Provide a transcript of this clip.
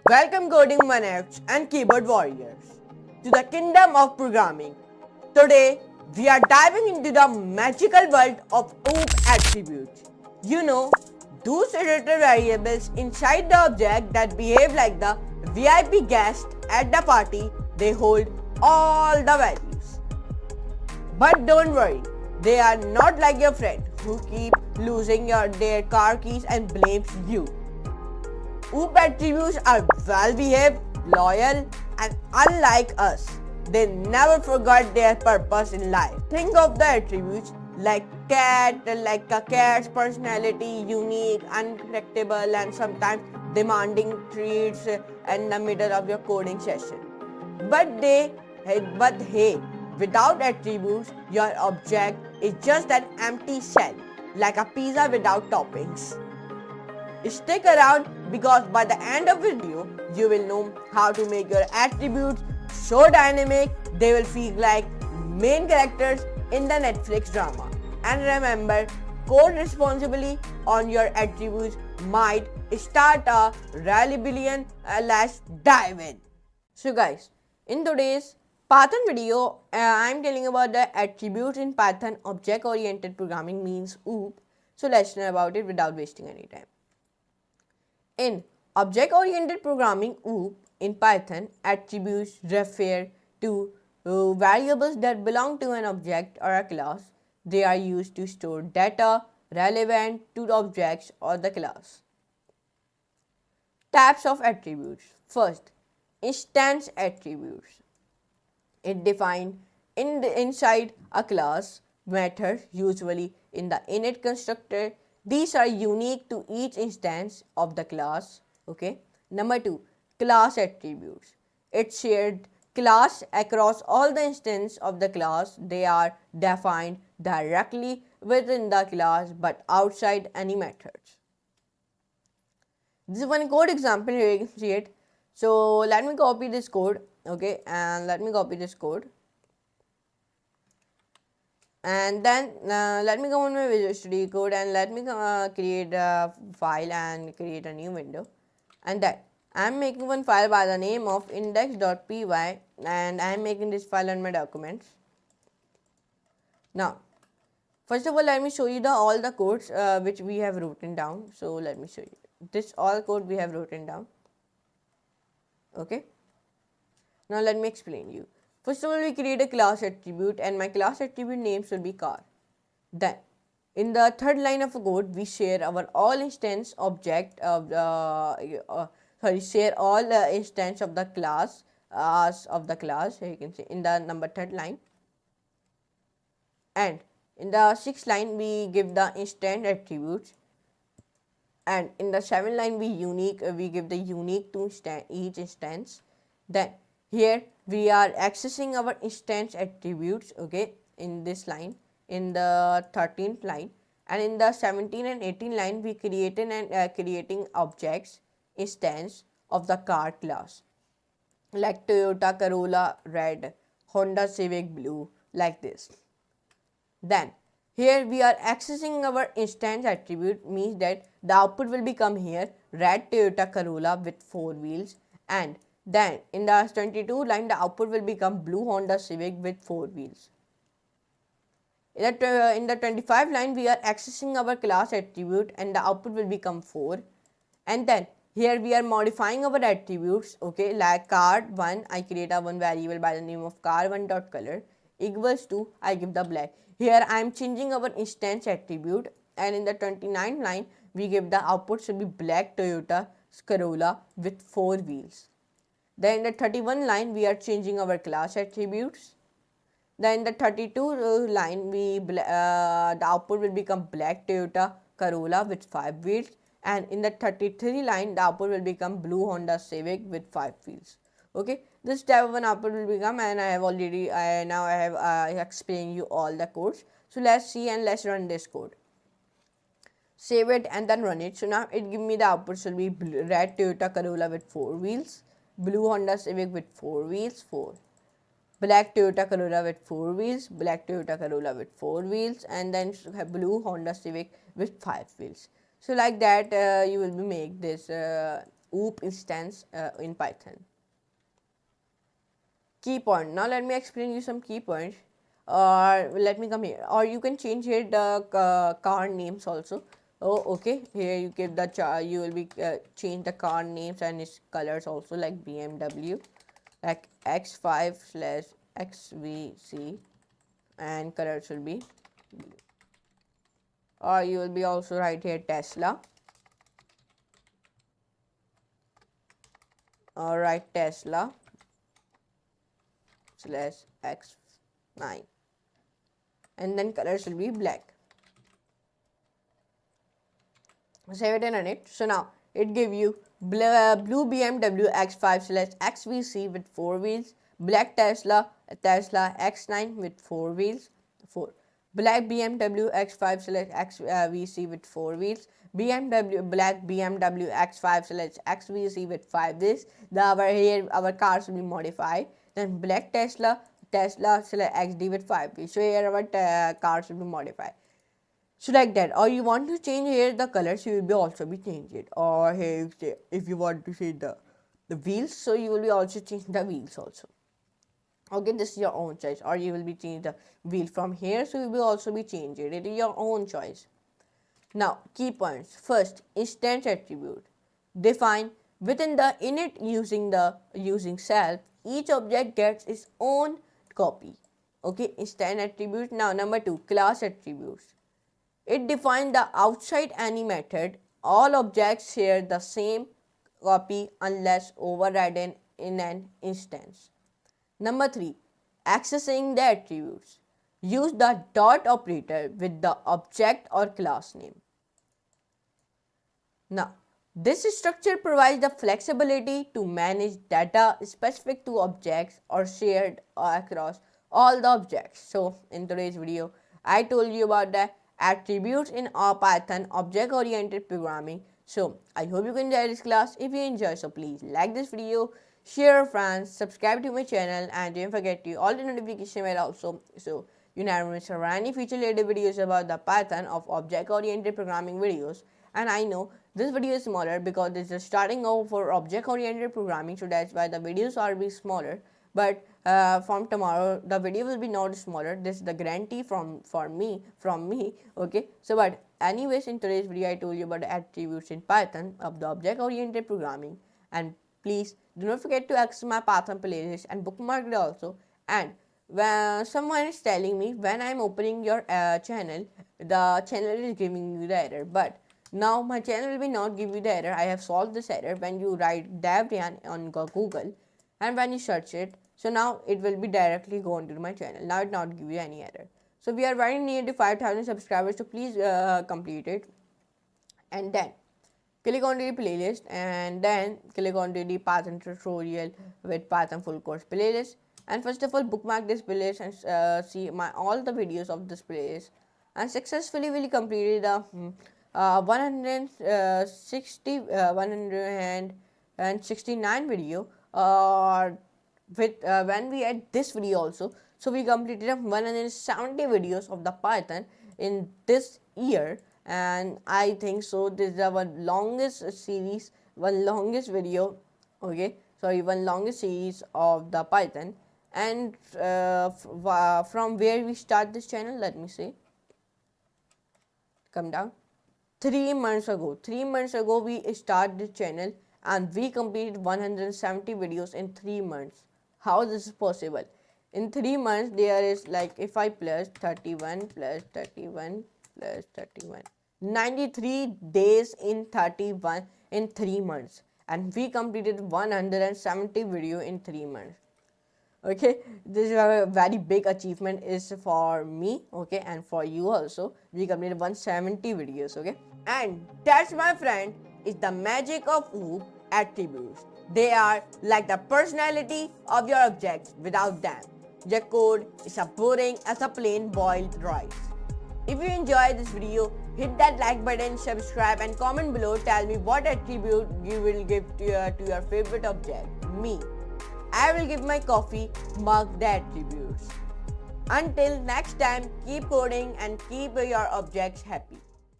Welcome coding maniacs and keyboard warriors to the kingdom of programming. Today we are diving into the magical world of OOP attributes. You know, those iterative variables inside the object that behave like the VIP guest at the party. They hold all the values. But don't worry, they are not like your friend who keep losing their car keys and blames you. OOP attributes are well behaved, loyal, and unlike us, they never forgot their purpose in life. Think of the attributes like a cat's personality, unique, unpredictable, and sometimes demanding treats in the middle of your coding session. But hey, without attributes, your object is just an empty shell, like a pizza without toppings. Stick around because by the end of the video, you will know how to make your attributes so dynamic they will feel like main characters in the Netflix drama. And remember, code responsibly on your attributes might start a rebellion. Let's dive in. So guys, in today's Python video, I am telling about the attributes in Python. Object-oriented programming means OOP. So let's learn about it without wasting any time. In object-oriented programming OOP in Python, attributes refer to variables that belong to an object or a class. They are used to store data relevant to the objects or the class. Types of attributes. First, instance attributes. It defined inside a class method, usually in the init constructor. These are unique to each instance of the class. Okay. Number 2, class attributes. It shared class across all the instances of the class. They are defined directly within the class but outside any methods. This is one code example here, you can see it. So let me copy this code. Okay, and let me copy this code. And then let me go on my Visual Studio Code and let me create a file and create a new window. And then I am making one file by the name of index.py and I am making this file on my documents. Now, first of all, let me show you all the codes which we have written down. So let me show you. This all code we have written down. Okay. Now let me explain you. First of all, we create a class attribute and my class attribute name should be car. Then, in the third line of code, we share our all instance object of share all instance of the class Here you can see in the number third line. And in the sixth line, we give the instance attributes. And in the seventh line, we give the unique to each instance. Then here we are accessing our instance attributes, okay, in this line, in the 13th line, and in the 17 and 18 line we creating objects instance of the car class, like Toyota Corolla red, Honda Civic blue, like this. Then here we are accessing our instance attribute, means that the output will become here red Toyota Corolla with 4 wheels, and then in the 22 line the output will become blue Honda Civic with 4 wheels. In the 25 line we are accessing our class attribute and the output will become 4. And then here we are modifying our attributes, okay, like car1, I create a one variable by the name of car1.color equals to, I give the black. Here I am changing our instance attribute, and in the 29 line we give the output should be black Toyota Corolla with 4 wheels. Then in the 31 line we are changing our class attributes. Then in the 32 line the output will become black Toyota Corolla with 5 wheels, and in the 33 line the output will become blue Honda Civic with 5 wheels. Okay, this type of an output will become, and I have explained you all the codes. So let's see and let's run this code. Save it and then run it. So now it give me the output should be red Toyota Corolla with 4 wheels, blue Honda Civic with 4 wheels, 4. Black Toyota Corolla with 4 wheels, black Toyota Corolla with 4 wheels, and then blue Honda Civic with 5 wheels. So like that you will make this OOP instance in Python. Key point. Now let me explain you some key points. Or let me come here. Or you can change here the car names also. Oh, okay. Here you give the you will be change the car names and its colors also, like BMW, like X5/XVC, and colors will be blue. Or you will be also write here Tesla. Or write Tesla /X9, and then colors will be black. Save it and run it. So now it give you blue BMW X5/XVC with 4 wheels, black Tesla X9 with 4 wheels, black BMW X5/XVC with 4 wheels, black BMW X5/XVC with 5 wheels. Our cars will be modified. Then black Tesla XD with 5 wheels. So here our cars will be modified. So like that. Or you want to change here the colors, you will be also be change it. Or here if you want to say the wheels, so you will be also change the wheels also. Okay, this is your own choice. Or you will be change the wheel from here, so you will also be change it. It is your own choice. Now key points. First, instance attribute. Define within the init using self. Each object gets its own copy. Okay, instance attribute. Now number 2, class attributes. It defines the outside any method. All objects share the same copy unless overridden in an instance. Number 3, accessing the attributes. Use the dot operator with the object or class name. Now, this structure provides the flexibility to manage data specific to objects or shared across all the objects. So, in today's video, I told you about the attributes in our Python object-oriented programming. So, I hope you can enjoy this class. If you enjoy, so please like this video, share with friends, subscribe to my channel, and don't forget to all the notification bell also, so you never miss any future related videos about the Python of object-oriented programming videos. And I know this video is smaller because this is starting out for object-oriented programming, so that's why the videos are be smaller. But from tomorrow the video will be not smaller. This is the guarantee from me. Okay. So but anyways, in today's video I told you about the attributes in Python of the object-oriented programming. And please do not forget to access my Python playlist and bookmark it also. And when someone is telling me when I'm opening your channel, the channel is giving you the error. But now my channel will be not give you the error. I have solved this error when you write Rayyan on Google, and when you search it, so now it will be directly go into my channel. Now it not give you any error. So we are running near to 5,000 subscribers, so please complete it. And then click on the playlist, and then click on the Python tutorial with Python full course playlist. And first of all, bookmark this playlist and see all the videos of this playlist. And successfully we completed the 169 video, with when we add this video also, so we completed 170 videos of the Python in this year. And I think so this is our longest series, one longest video, okay, sorry, one longest series of the Python. And from where we start this channel, let me see, come down. 3 months ago we started this channel, and we completed 170 videos in 3 months. How this is possible? In 3 months there is, like, if I plus 31 plus 31 plus 31, 93 days in 31 in 3 months, and we completed 170 video in 3 months. Okay, this is a very big achievement is for me, okay, and for you also. We completed 170 videos, okay. And that's, my friend, is the magic of OOP attributes. They are like the personality of your objects. Without them, your code is as boring as a plain boiled rice. If you enjoyed this video, hit that like button, subscribe, and comment below. Tell me what attribute you will give to your favorite object. Me, I will give my coffee mug the attributes. Until next time, keep coding and keep your objects happy.